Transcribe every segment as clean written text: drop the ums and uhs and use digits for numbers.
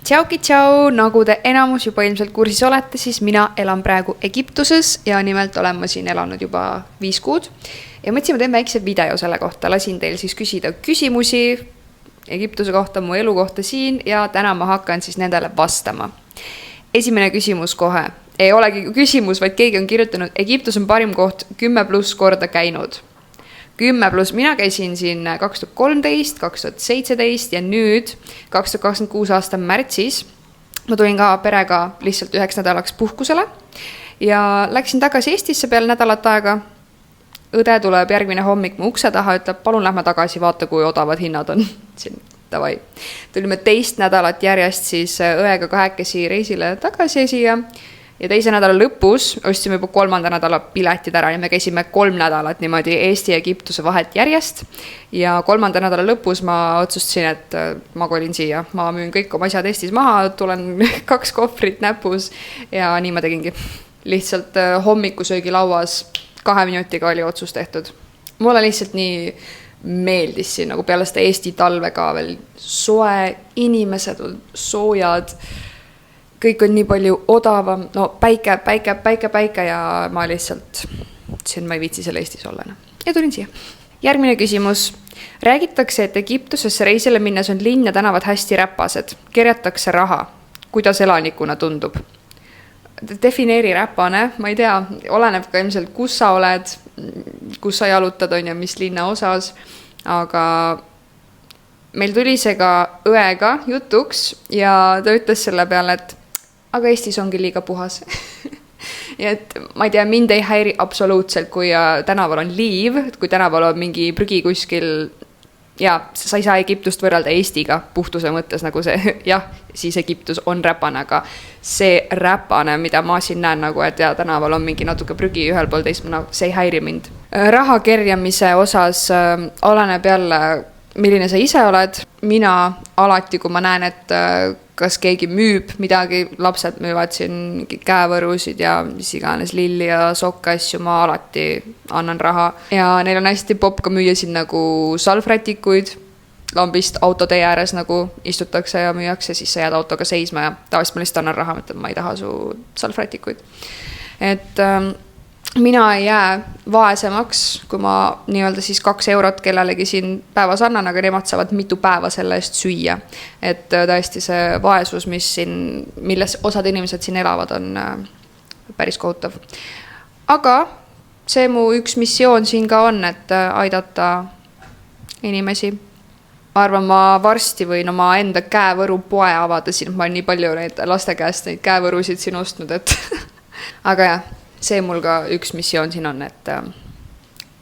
Tšau, nagu te enamus juba ilmselt kursis olete, siis mina elan praegu Egiptuses ja nimelt olen ma siin elanud juba 5 kuud. Ja mõtlesin, ma teen väikse video selle kohta, lasin teil siis küsida küsimusi Egiptuse kohta, mu elu kohta siin ja täna ma hakkan siis nendele vastama. Esimene küsimus kohe. Ei olegi küsimus, vaid keegi on kirjutanud, Egiptus on parim koht 10+ korda käinud. 10+, mina käisin siin 2013, 2017 ja nüüd 2026 aasta märtsis. Ma tulin ka perega lihtsalt 9 nädalaks puhkusele ja läksin tagasi Eestisse peale nädalat aega. Õde tuleb järgmine hommik mu ukse taha, ütleb, palun lähme tagasi, vaata kui odavad hinnad on. Siin, davai. Tulime 2 nädalat järjest siis õega kahekesi reisile tagasi siia. Ja 2 nädala lõpus ostsime juba 3. nädala piletid ära ja me käisime 3 nädalat niimoodi Eesti ja Egiptuse vahet järjest. Ja 3. nädala lõpus ma otsustasin, et ma kolin siia. Ma müün kõik oma asjad Eestis maha, tulen 2 kohvrit näpus ja nii ma tegingi. Lihtsalt hommikusöögi lauas 2 minutiga oli otsus tehtud. Mulle lihtsalt nii meeldis siin, nagu peale seda Eesti talve ka veel soe, inimesed on soojad. Kõik on nii palju odavam, no päike ja ma lihtsalt siin ma ei viitsi seal Eestis olla. Ja tulin siia. Järgmine küsimus. Räägitakse, et Egiptusesse reisile minnes on linn ja tänavad hästi räpased. Kerjatakse raha. Kuidas elanikuna tundub? Defineeri räpane, ma ei tea, oleneb ka ilmselt, kus sa oled, kus sa jalutad on ja mis linna osas, aga meil tuli see ka õega jutuks ja ta ütles selle peale, et aga Eestis ongi liiga puhas. Ja et ma ei tea, mind ei häiri absoluutselt, kui tänaval on liiv, kui tänaval on mingi prügi kuskil ja sa ei saa Egiptust võrrelda Eestiga puhtuse mõttes nagu see, jah, siis Egiptus on räpane, aga see räpane, mida ma siin näen nagu, et ja tänaval on mingi natuke prügi ühel pool teist, see ei häiri mind. Raha kerjamise osas oleneb jälle, milline sa ise oled. Mina alati, kui ma näen, et kas keegi müüb midagi, lapsed müüvad siin käevõrusid ja mis iganes lilli ja sokkasju, ma alati annan raha. Ja neil on hästi popp ka müüa siin nagu salvrätikuid, lambist autotee ääres nagu istutakse ja müüakse, siis sa jääd autoga seisma ja tavaliselt ma lihtsalt annan raha, mõtlen, ma ei taha su salvrätikuid. Et mina ei jää vaesemaks, kui ma nii-öelda siis 2 eurot kellelegi siin päevas annan, aga nemad saavad mitu päeva selle eest süüa. Et tõesti see vaesus, milles osad inimesed siin elavad, on päris kohutav. Aga see mu üks missioon siin ka on, et aidata inimesi. Ma arvan, ma varsti võin oma enda käevõru poe avada siin, ma olen nii palju neid laste käest neid käevõrusid siin ostnud, et aga jah, see mul ka üks missioon siin on, et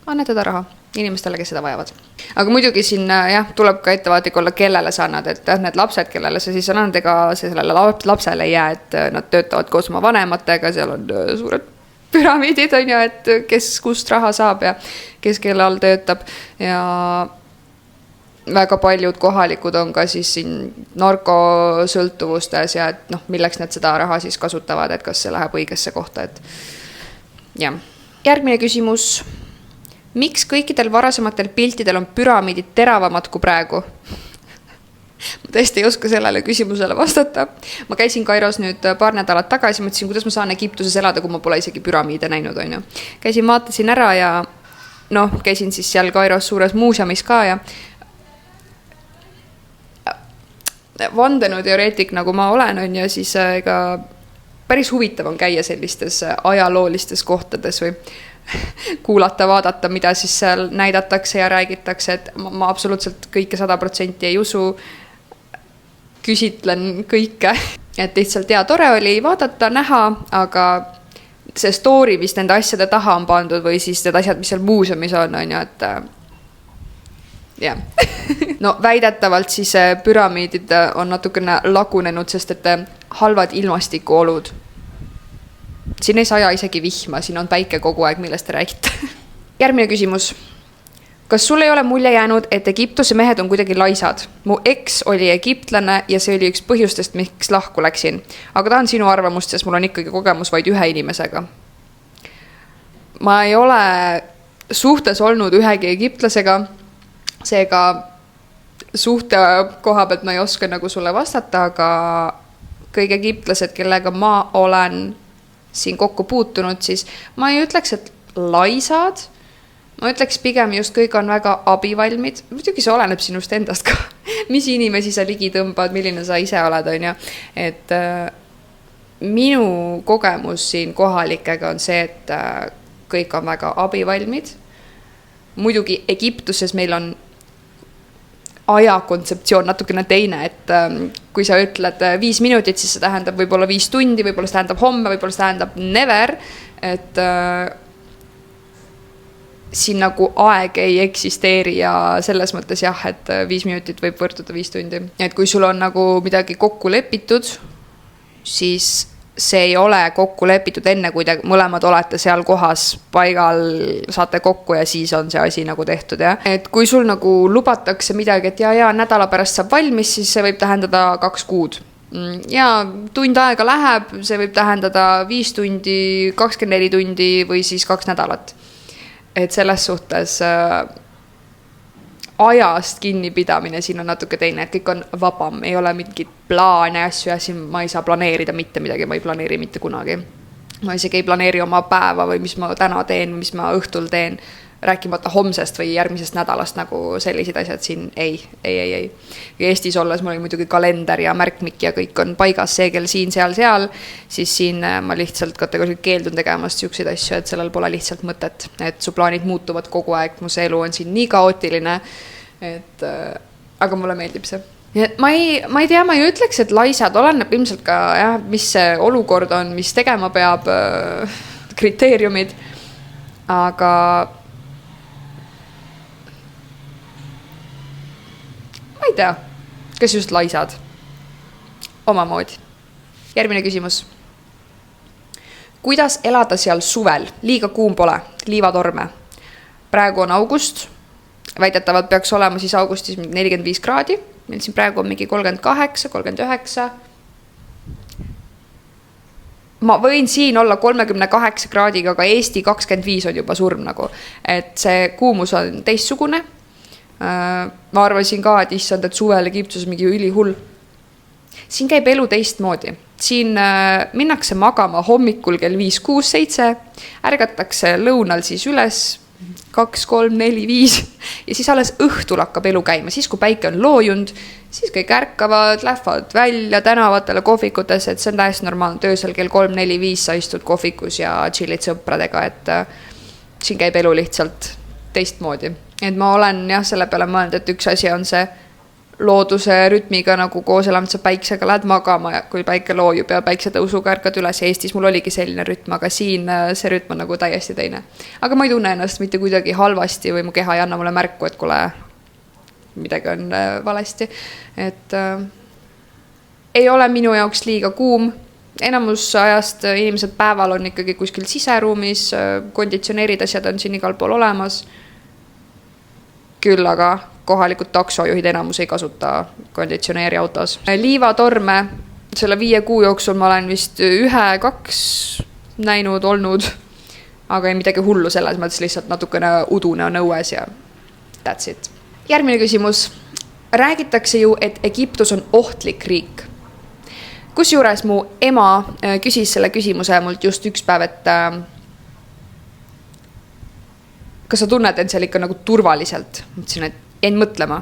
annetada raha inimestele, kes seda vajavad. Aga muidugi siin jah, tuleb ka ettevaatik olla, kellele sa annad, et need lapsed, kellele sa siis annad, ega see sellele lapsele ei jää, et nad töötavad koos oma vanematega, seal on suured püramiidid on ju, et kes kust raha saab ja kes kelle all töötab ja väga paljud kohalikud on ka siis siin narkosõltuvustes ja et milleks nad seda raha siis kasutavad, et kas see läheb õigesse kohta, et ja. Järgmine küsimus. Miks kõikidel varasematel piltidel on püramiidid teravamad kui praegu? Ma tõesti ei oska sellele küsimusele vastata. Ma käisin Kairos nüüd paar nädalat tagasi, mõtlesin, kuidas ma saan Egiptuses elada, kui ma pole isegi püramiide näinud. On ju. Käisin, vaatasin ära ja käisin siis seal Kairos suures muuseumis ka ja vandenõuteoreetik nagu ma olen on ja siis ega päris huvitav on käia sellistes ajaloolistes kohtades või kuulata, vaadata, mida siis seal näidatakse ja räägitakse, et ma absoluutselt kõike 100% ei usu, küsitlen kõike, et lihtsalt tore oli vaadata, näha, aga see story, mis nende asjade taha on pandud või siis need asjad, mis seal muuseumis on ju, et jah. No väidetavalt siis püramiidid on natukene lagunenud, sest et halvad ilmastikuolud. Siin ei saja isegi vihma, siin on päike kogu aeg, millest te räägite. Järgmine küsimus. Kas sul ei ole mulje jäänud, et Egiptuse mehed on kuidagi laisad? Mu eks oli egiptlane ja see oli üks põhjustest, miks lahku läksin. Aga tahan sinu arvamust, sest mul on ikkagi kogemus vaid ühe inimesega. Ma ei ole suhtes olnud ühegi egiptlasega, seega suhte koha pealt ma ei oska nagu sulle vastata, aga kõige egiptlased, kellega ma olen siin kokku puutunud, siis ma ei ütleks, et laisad, ma ütleks pigem just kõik on väga abivalmid. Muidugi see oleneb sinust endast ka, mis inimesi sa ligi tõmbad, milline sa ise oled, on ju. Et minu kogemus siin kohalikega on see, et kõik on väga abivalmid. Muidugi Egiptuses meil on aja kontseptsioon natukene teine, et kui sa ütled 5 minutit, siis see tähendab võib-olla 5 tundi, võib-olla see tähendab homme, võib-olla see tähendab never, et siin nagu aeg ei eksisteeri ja selles mõttes jah, et 5 minutit võib võrduda 5 tundi. Et kui sul on nagu midagi kokku lepitud, siis see ei ole kokku lepitud enne, kui te mõlemad olete seal kohas paigal, saate kokku ja siis on see asi nagu tehtud. Ja? Et kui sul nagu lubatakse midagi, et ja nädala pärast saab valmis, siis see võib tähendada 2 kuud. Ja tund aega läheb, see võib tähendada 5 tundi, 24 tundi või siis 2 nädalat. Et selles suhtes ajast kinnipidamine siin on natuke teine, et kõik on vabam, ei ole mingit plaane asju ja siin ma ei saa planeerida mitte midagi, ma ei planeeri mitte kunagi. Ma isegi ei planeeri oma päeva või mis ma täna teen, mis ma õhtul teen, rääkimata homsest või järgmisest nädalast, nagu sellised asjad siin ei. Ja Eestis olles mul oli muidugi kalender ja märkmik ja kõik on paigas, see kell siin, seal, siis siin ma lihtsalt kategooriliselt keeldun tegemast siukseid asju, et sellel pole lihtsalt mõtet, et su plaanid muutuvad kogu aeg, mu see elu on siin nii kaootiline, et aga mulle meeldib see. Ma ei tea, ma ei ütleks, et laisad oleneb ilmselt ka, jah, mis see olukord on, mis tegema peab, kriteeriumid, aga ma ei tea, kas just laisad omamoodi. Järgmine küsimus. Kuidas elada seal suvel? Liiga kuum pole, liivatorme. Praegu on august, väidetavalt peaks olema siis augustis 45 kraadi, meil siin praegu on mingi 38, 39. Ma võin siin olla 38 kraadiga, aga Eesti 25 on juba surm nagu, et see kuumus on teistsugune. Ma arvasin ka, et issand, et suvel Egiptuses mingi ülihull. Siin käib elu teistmoodi. Siin minnakse magama hommikul kell 5, 6, 7, ärgatakse lõunal siis üles 2, 3, 4, 5 ja siis alles õhtul hakkab elu käima. Siis kui päike on loojund, siis kõik ärkavad, lähevad välja tänavatele kohvikutes, et see on täiesti normaalne. Töösel kell 3, 4, 5 sa istud kohvikus ja chillid sõpradega, et siin käib elu lihtsalt teistmoodi. Et ma olen jah selle peale mõelnud, et üks asi on see looduse rütmiga nagu koos elamad sa päiksega lähed magama, kui päike loojub ja päikse tõusuga ärkad üles. Eestis mul oligi selline rütm, aga siin see rütm on nagu täiesti teine. Aga ma ei tunne ennast mitte kuidagi halvasti või mu keha ei anna mulle märku, et kule midagi on valesti. Et ei ole minu jaoks liiga kuum. Enamus ajast inimesed päeval on ikkagi kuskil siseruumis, konditsioneerid asjad on siin igal pool olemas. Küll aga kohalikud taksojuhid enamus ei kasuta konditsioneeri autos. Liivatorme selle 5 kuu jooksul ma olen vist 1-2 näinud olnud, aga ei midagi hullu selles mõttes, lihtsalt natukene udune on õues ja that's it. Järgmine küsimus. Räägitakse ju, et Egiptus on ohtlik riik. Kusjuures mu ema küsis selle küsimuse mult just üks päev, et kas sa tunned end seal ikka nagu turvaliselt? Mõtlesin, et jäin mõtlema.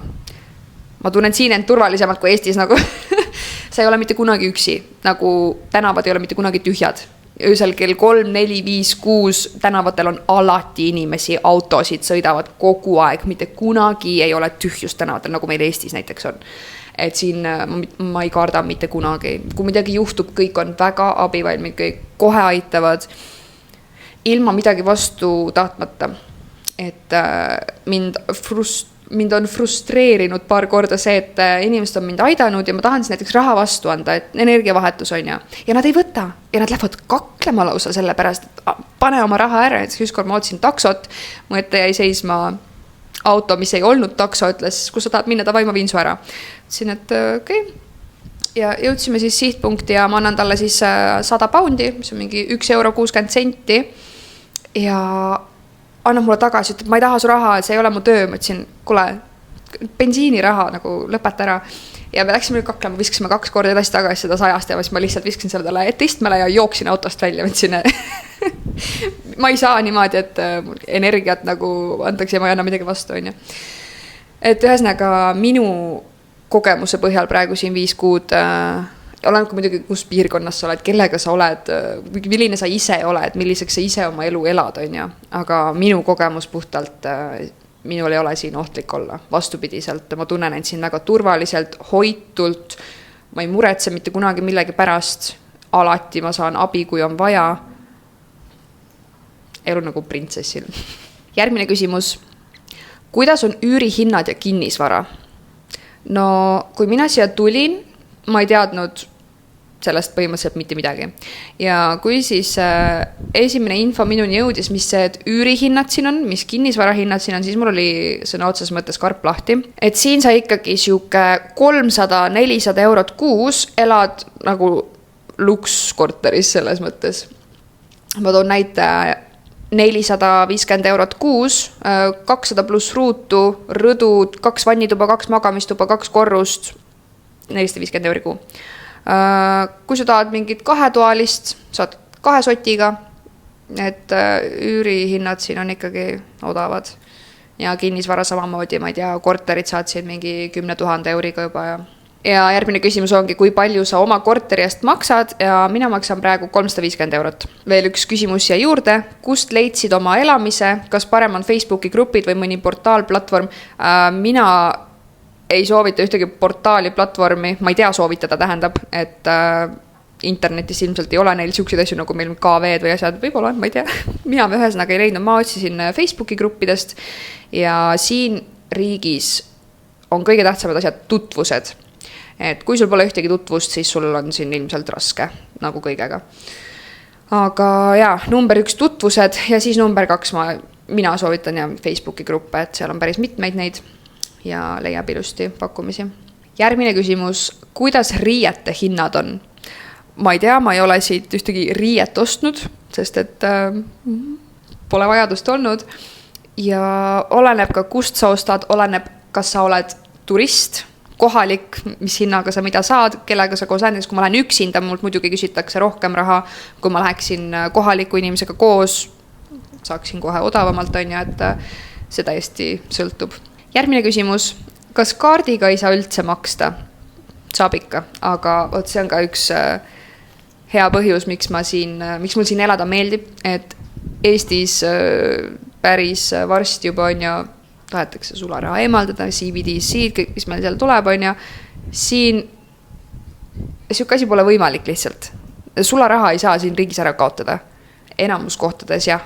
Ma tunnen siin end turvalisemalt kui Eestis nagu. Sa ei ole mitte kunagi üksi, nagu tänavad ei ole mitte kunagi tühjad. Öösel kell 3, 4, 5, 6 tänavatel on alati inimesi, autosid sõidavad kogu aeg, mitte kunagi ei ole tühjust tänavatel, nagu meil Eestis näiteks on. Et siin ma ei karda mitte kunagi. Kui midagi juhtub, kõik on väga abivalmid, kõik kohe aitavad ilma midagi vastu tahtmata. Et mind on frustreerinud paar korda see, et inimesed on mind aidanud ja ma tahan siis näiteks raha vastu anda, et energiavahetus on ja nad ei võta ja nad lähevad kaklema lausa selle pärast, et pane oma raha ära. Et ükskord ma otsin taksot, mu ette jäi seisma auto, mis ei olnud takso, ütles, kus sa tahad minna, davai, ma viin su ära. Ütlesin, et okei. Ja jõudsime siis sihtpunkti ja ma annan talle siis 100 poundi, mis on mingi 1,60 € ja annab mulle tagasi, et ma ei taha su raha, see ei ole mu töö. Ma ütlesin, kuule, bensiiniraha nagu lõpeta ära. Ja me läksime kaklema, viskasime 2 korda edasi tagasi seda 100 ja siis ma lihtsalt viskasin selle talle istmele ja jooksin autost välja, võtsin. Ma ei saa niimoodi, et energiat nagu antakse ja ma ei anna midagi vastu, on ju. Et ühesõnaga minu kogemuse põhjal praegu siin 5 kuud olen ka muidugi, kus piirkonnas sa oled, kellega sa oled, milline sa ise oled, milliseks sa ise oma elu elad, on ju. Aga minu kogemus puhtalt minul ei ole siin ohtlik olla, vastupidiselt, ma tunnen end siin väga turvaliselt, hoitult, ma ei muretse mitte kunagi millegi pärast, alati ma saan abi, kui on vaja. Elu nagu printsessil. Järgmine küsimus. Kuidas on üürihinnad ja kinnisvara? No, kui mina siia tulin, ma ei teadnud sellest põhimõtteliselt mitte midagi. Ja kui siis esimene info minuni jõudis, mis see üürihinnad siin on, mis kinnisvarahinnad siin on, siis mul oli sõna otses mõttes karp lahti. Et siin sa ikkagi siuke 300-400 eurot kuus elad nagu lukskorteris selles mõttes. Ma toon näite 450 eurot kuus, 200 pluss ruutu, rõdud, 2 vannituba, 2 magamistuba, 2 korrust, 450 euri kuu. Kui sa tahad mingit 2-toalist, saad 2 sotiga, et üürihinnad siin on ikkagi odavad. Ja kinnisvara samamoodi, ma ei tea, korterid saad siin mingi 10 000 euriga juba. Ja järgmine küsimus ongi, kui palju sa oma korteri eest maksad ja mina maksan praegu 350 eurot. Veel üks küsimus siia juurde, kust leidsid oma elamise, kas parem on Facebooki grupid või mõni portaalplatvorm? Mina ei soovita ühtegi portaali platvormi, ma ei tea soovitada tähendab, et internetis ilmselt ei ole neil siukseid asju nagu meil KV-d või asjad, võib-olla, ma ei tea. Mina ühesõnaga ei leidnud, ma otsisin Facebooki gruppidest ja siin riigis on kõige tähtsamad asjad tutvused. Et kui sul pole ühtegi tutvust, siis sul on siin ilmselt raske, nagu kõigega. Aga jaa, number 1 tutvused ja siis number 2 mina soovitan ja Facebooki gruppe, et seal on päris mitmeid neid ja leiab ilusti pakkumisi. Järgmine küsimus, kuidas riiete hinnad on? Ma ei tea, ma ei ole siit ühtegi riiet ostnud, sest et pole vajadust olnud. Ja oleneb ka, kust sa ostad, oleneb, kas sa oled turist, kohalik, mis hinnaga sa mida saad, kellega sa koos näiteks, kui ma lähen üksinda, mult muidugi küsitakse rohkem raha, kui ma läheksin kohaliku inimesega koos, saaksin kohe odavamalt, on ja, et see täiesti sõltub. Järgmine küsimus, kas kaardiga ei saa üldse maksta? Saab ikka, aga see on ka üks hea põhjus, miks mul siin elada meeldib, et Eestis päris varsti juba on ja tahetakse sularaha eemaldada, CBDC, kõik, mis meil seal tuleb, on ja siin siuke asi pole võimalik lihtsalt. Sularaha ei saa siin riigis ära kaotada. Enamus kohtades jah,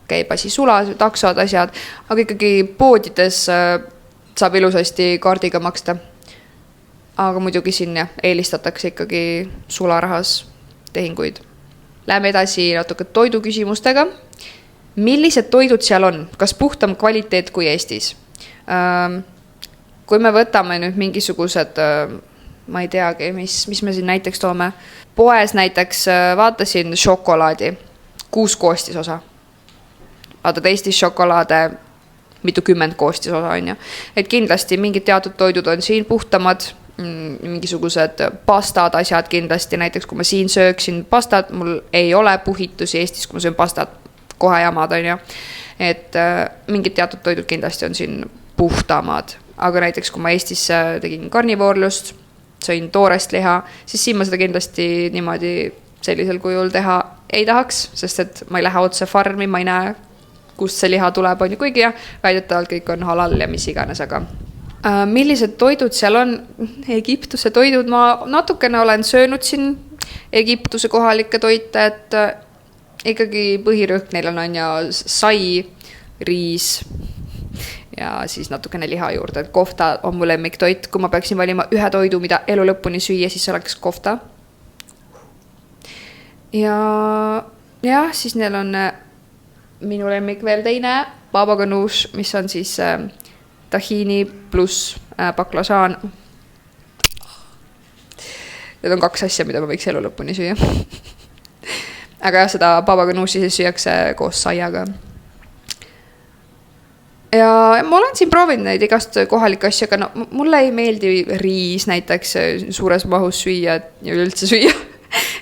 käib asi sula, taksod, asjad, aga ikkagi poodides saab ilusasti kaardiga maksta. Aga muidugi siin eelistatakse ikkagi sularahas tehinguid. Läheme edasi natuke toidu küsimustega. Millised toidud seal on? Kas puhtam kvaliteet kui Eestis? Kui me võtame nüüd mingisugused, ma ei teagi, mis me siin näiteks toome. Poes näiteks vaatasin šokolaadi, 6 koostisosa. Vaatad Eestis šokolaade mitukümmend koostisosa on ju. Et kindlasti mingid teatud toidud on siin puhtamad, mingisugused pastad, asjad kindlasti, näiteks kui ma siin sööksin pastat, mul ei ole puhitusi Eestis, kui ma söön pastat, kohe jamad on ju. Et mingid teatud toidud kindlasti on siin puhtamad, aga näiteks kui ma Eestis tegin karnivoorlust, sõin toorest liha, siis siin ma seda kindlasti niimoodi sellisel kujul teha ei tahaks, sest et ma ei lähe otse farmi, ma ei näe, kust see liha tuleb, on ju kuigi ja väidetavalt kõik on halal ja mis iganes, aga millised toidud seal on? Egiptuse toidud, ma natukene olen söönud siin Egiptuse kohalikke toite, et ikkagi põhirõhk neil on ja sai, riis ja siis natukene liha juurde, et kofta on mu lemmiktoit, kui ma peaksin valima ühe toidu, mida elu lõpuni süüa, siis oleks kofta. Ja siis neil on minu lemmik veel teine baba ganoush, mis on siis tahini pluss baklasaan. Need on 2 asja, mida ma võiks elu lõpuni süüa. Aga jah, seda baba ganoushi siis süüakse koos saiaga. ja ma olen siin proovinud neid igast kohalikke asju, aga no mulle ei meeldi riis näiteks suures mahus süüa ja üldse süüa.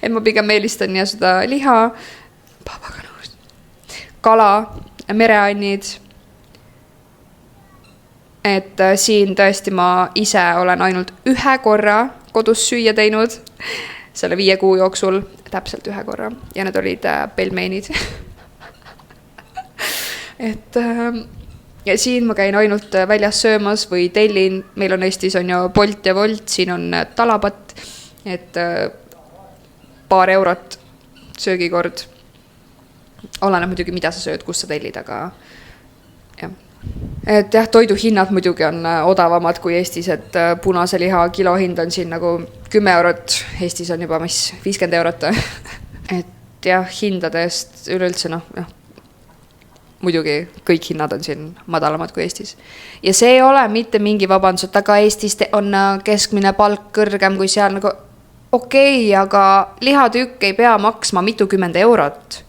Et ma pigem eelistan ja seda liha, kala, mereannid. Et siin tõesti ma ise olen ainult ühe korra kodus süüa teinud selle 5 kuu jooksul, täpselt ühe korra ja need olid pelmeenid. Et ja siin ma käin ainult väljas söömas või tellin, meil on Eestis on ju Bolt ja Wolt, siin on Talabat, et paar eurot söögikord. Oleneb muidugi, mida sa sööd, kus sa tellid, aga jah. Et jah, toiduhinnad muidugi on odavamad kui Eestis, et punase liha kilohind on siin nagu 10 eurot, Eestis on juba 50 eurot. Et jah, hindadest üleüldse muidugi kõik hinnad on siin madalamad kui Eestis. Ja see ei ole mitte mingi vabandus, et aga Eestis on keskmine palk kõrgem kui seal nagu okei, aga lihatükk ei pea maksma mitukümmend eurot.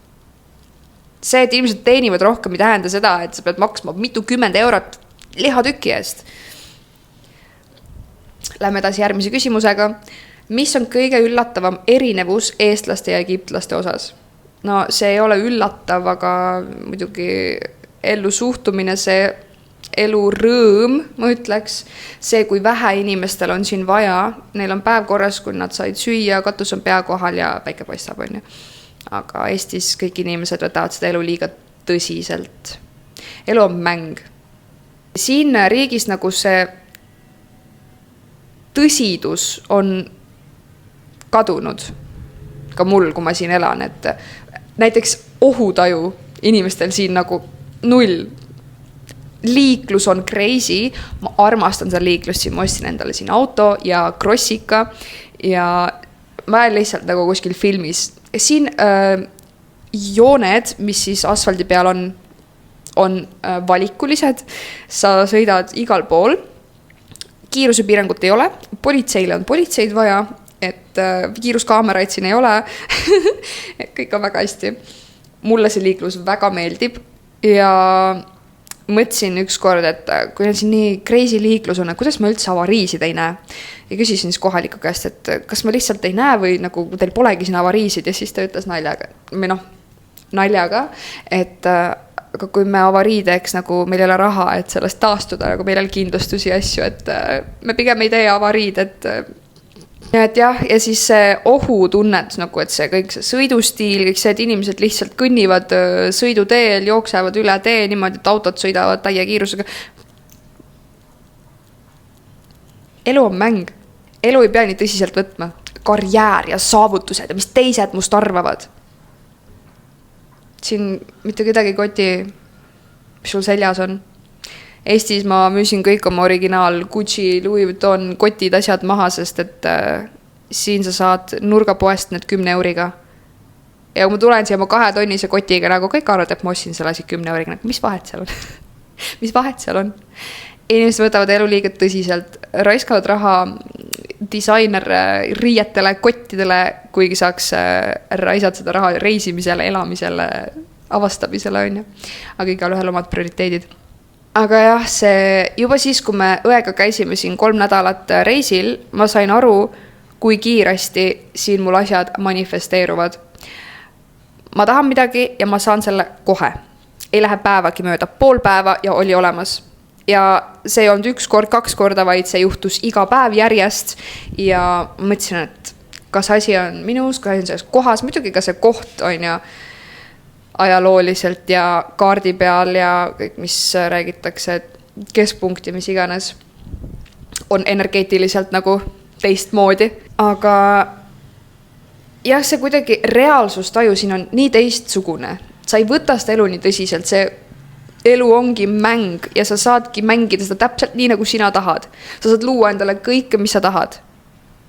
See, et inimesed teenivad rohkem, ei tähenda seda, et sa pead maksma mitukümmend eurot lihatüki eest. Lähme edasi järgmise küsimusega. Mis on kõige üllatavam erinevus eestlaste ja egiptlaste osas? No see ei ole üllatav, aga muidugi ellu suhtumine, see elu rõõm, ma ütleks. See, kui vähe inimestel on siin vaja, neil on päev korras, kui nad said süüa, katus on pea kohal ja päike paistab, on ju. Aga Eestis kõik inimesed võtavad seda elu liiga tõsiselt. Elu on mäng. Siin riigis nagu see tõsidus on kadunud. Ka mul, kui ma siin elan, et näiteks ohutaju inimestel siin nagu null. Liiklus on crazy. Ma armastan seda liiklust siin, ma ostsin endale siin auto ja krossika ja ma olen lihtsalt nagu kuskil filmis. Siin jooned, mis siis asfaldi peal on valikulised. Sa sõidad igal pool. Kiirusepiirangut ei ole. Politseile on politseid vaja, et kiiruskaameraid siin ei ole. Kõik on väga hästi. Mulle see liiklus väga meeldib ja mõtlesin üks kord, et kui on siin nii crazy liiklus on, kuidas ma üldse avariisid ei näe. Ja küsisin siis kohaliku käest, et kas ma lihtsalt ei näe või nagu teil polegi siin avariisid ja siis ta ütles naljaga, et aga kui me avarii teeks, nagu meil ei ole raha, et sellest taastuda, nagu meil ei ole kindlustusi asju, et me pigem ei tee avariid, et jah, ja siis see ohutunnet, nagu et see kõik see sõidustiil, kõik see, et inimesed lihtsalt kõnnivad sõiduteel, jooksevad üle tee niimoodi, et autod sõidavad täie kiirusega. Elu on mäng. Elu ei pea nii tõsiselt võtma. Karjäär ja saavutused ja mis teised must arvavad. Siin mitte kedagi koti, mis sul seljas on. Eestis ma müüsin kõik oma originaal Gucci, Louis Vuitton, kotid, asjad maha, sest et siin sa saad nurgapoest need 10 euriga. Ja kui ma tulen siia oma 2 tonnise kotiga, nagu kõik arvad, et ma ostsin selle asi 10 euriga, nagu mis vahet seal on? Mis vahet seal on? Inimesed võtavad elu liiga tõsiselt, raiskavad raha disainer riietele, kottidele, kuigi saaks raisad seda raha reisimisele, elamisele, avastamisele on ju. Aga igal ühel omad prioriteedid. Aga jah, see juba siis, kui me õega käisime siin 3 nädalat reisil, ma sain aru, kui kiiresti siin mul asjad manifesteeruvad. Ma tahan midagi ja ma saan selle kohe. Ei lähe päevagi mööda, pool päeva ja oli olemas. Ja see ei olnud 1 kord, 2 korda, vaid see juhtus iga päev järjest ja mõtlesin, et kas asi on minus, kas asi on selles kohas, muidugi ka see koht on ja ajalooliselt ja kaardi peal ja kõik, mis räägitakse, et keskpunkti, mis iganes, on energeetiliselt nagu teistmoodi. Aga jah, see kuidagi reaalsustaju siin on nii teistsugune. Sa ei võta seda elu nii tõsiselt, see elu ongi mäng ja sa saadki mängida seda täpselt nii, nagu sina tahad. Sa saad luua endale kõike, mis sa tahad.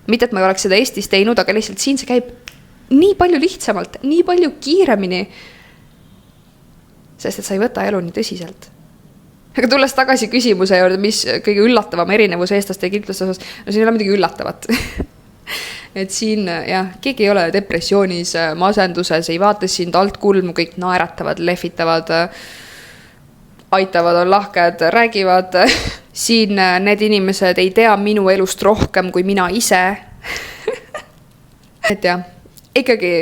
Mitte, et ma ei oleks seda Eestis teinud, aga lihtsalt siin see käib nii palju lihtsamalt, nii palju kiiremini, sest et sa ei võta elu nii tõsiselt. Aga tulles tagasi küsimuse juurde, mis kõige üllatavam erinevus eestlaste ja egiptlaste osas, no siin ei ole midagi üllatavat. Et siin, jah, keegi ei ole depressioonis, masenduses, ei vaata sind alt kulmu, kõik naeratavad, lehvitavad. aitavad, on lahked, räägivad. Siin need inimesed ei tea minu elust rohkem kui mina ise. Et jah, ikkagi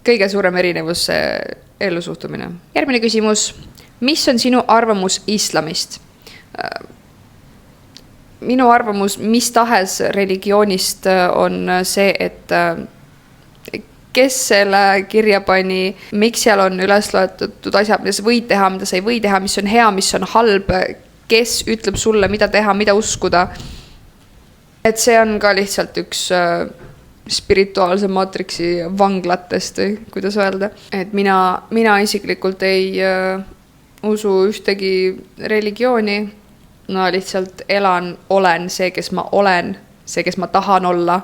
kõige suurem erinevus see ellusuhtumine. Järgmine küsimus. Mis on sinu arvamus islamist? Minu arvamus mis tahes religioonist on see, et kes selle kirja pani, miks seal on üles loetud asjad, mida sa võid teha, mida sa ei või teha, mis on hea, mis on halb, kes ütleb sulle, mida teha, mida uskuda. Et see on ka lihtsalt üks spirituaalse maatriksi vanglatest, kuidas öelda. Et mina isiklikult ei usu ühtegi religiooni. No lihtsalt olen see, kes ma olen, see, kes ma tahan olla,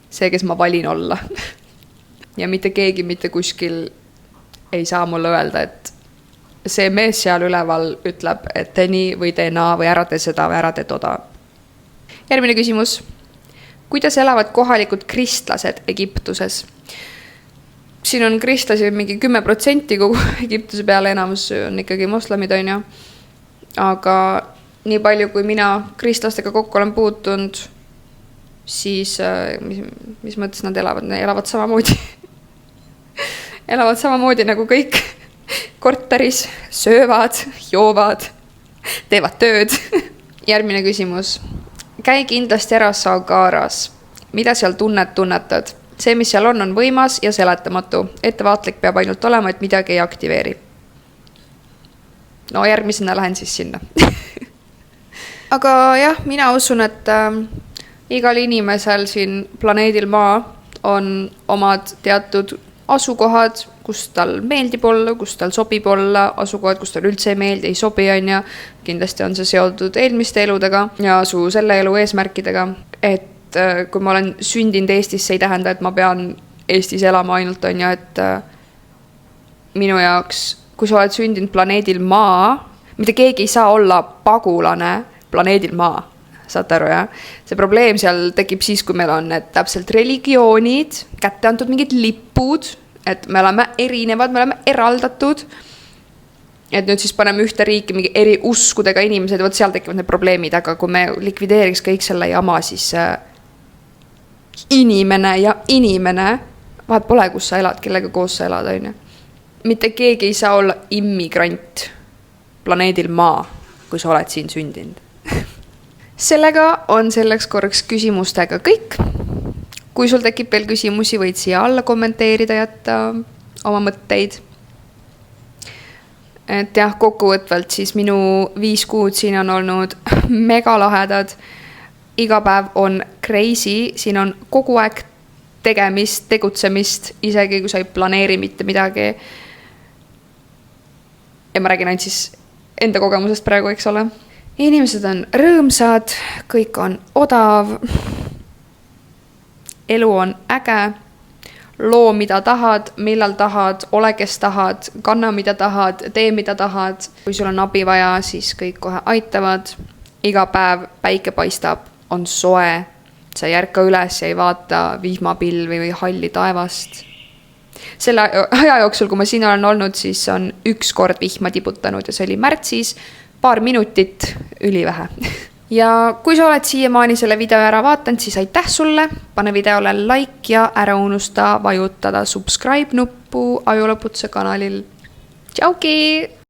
see, kes ma valin olla. Ja mitte keegi mitte kuskil ei saa mulle öelda, et see mees seal üleval ütleb, et tee nii või tee naa või ära tee seda või ära tee toda. Järgmine küsimus. Kuidas elavad kohalikud kristlased Egiptuses? Siin on kristlasi mingi 10% kogu Egiptuse peale, enamus on ikkagi moslemid, on ju. Aga nii palju, kui mina kristlastega kokku olen puutunud, siis mis mõttes nad elavad? Nad elavad samamoodi. Elavad samamoodi nagu kõik korteris, söövad, joovad, teevad tööd. Järgmine küsimus. Käi kindlasti ära Sagaaras. Mida seal tunnetad? See, mis seal on võimas ja seletamatu. Ettevaatlik peab ainult olema, et midagi ei aktiveeri. No järgmisena lähen siis sinna. Aga jah, mina usun, et igal inimesel siin planeedil Maa on omad teatud asukohad, kus tal meeldib olla, kus tal sobib olla, asukohad, kus tal üldse ei meeldi, ei sobi, on ja kindlasti on see seotud eelmiste eludega ja su selle elu eesmärkidega. Et kui ma olen sündinud Eestis, see ei tähenda, et ma pean Eestis elama ainult, on ja, et minu jaoks, kui sa oled sündinud planeedil Maa, mitte keegi ei saa olla pagulane planeedil Maa, saate aru, jah? See probleem seal tekib siis, kui meil on need täpselt religioonid, kätte antud mingid lipud, et me oleme erinevad, me oleme eraldatud. Et nüüd siis paneme ühte riiki mingi eri uskudega inimesed, võt seal tekivad need probleemid, aga kui me likvideeriks kõik selle jama, siis inimene ja inimene, vahet pole, kus sa elad, kellega koos sa elad, on ju. Mitte keegi ei saa olla immigrant planeedil Maa, kui sa oled siin sündinud. Sellega on selleks korraks küsimustega kõik. Kui sul tekib veel küsimusi, võid siia alla kommenteerida, jätta oma mõtteid. Et jah, kokkuvõtvalt siis minu 5 kuud siin on olnud mega lahedad. Iga päev on crazy, siin on kogu aeg tegemist, tegutsemist, isegi kui sa ei planeeri mitte midagi. Ja ma räägin ainult siis enda kogemusest praegu, eks ole. Inimesed on rõõmsad, kõik on odav, elu on äge, loo mida tahad, millal tahad, ole kes tahad, kanna mida tahad, tee mida tahad. Kui sul on abi vaja, siis kõik kohe aitavad. Iga päev päike paistab, on soe, sa ei ärka üles ja ei vaata vihmapilvi või halli taevast. Selle aja jooksul, kui ma siin olen olnud, siis on 1 kord vihma tiputanud ja see oli märtsis. Paar minutit, ülivähe. Ja kui sa oled siiamaani selle video ära vaatanud, siis aitäh sulle. Pane videole like ja ära unusta vajutada subscribe nuppu Ajuloputse kanalil. Tšauki!